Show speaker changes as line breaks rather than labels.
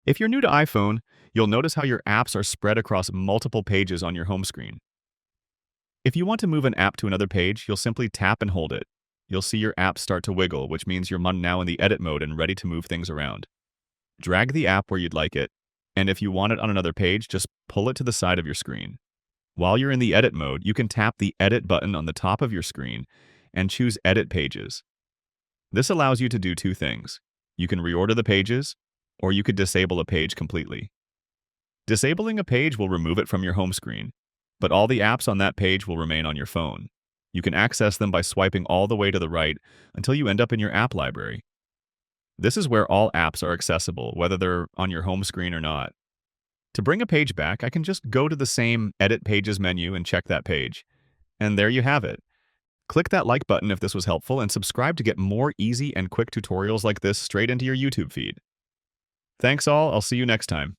If you're new to iPhone, you'll notice how your apps are spread across multiple pages on your home screen. If you want to move an app to another page, you'll simply tap and hold it. You'll see your app start to wiggle, which means you're now in the edit mode and ready to move things around. Drag the app where you'd like it, and if you want it on another page, just pull it to the side of your screen. While you're in the edit mode, you can tap the Edit button on the top of your screen and choose Edit Pages. This allows you to do two things. You can reorder the pages, or you could disable a page completely. Disabling a page will remove it from your home screen, but all the apps on that page will remain on your phone. You can access them by swiping all the way to the right until you end up in your app library. This is where all apps are accessible, whether they're on your home screen or not. To bring a page back, I can just go to the same Edit Pages menu and check that page. And there you have it. Click that like button if this was helpful and subscribe to get more easy and quick tutorials like this straight into your YouTube feed. Thanks all, I'll see you next time.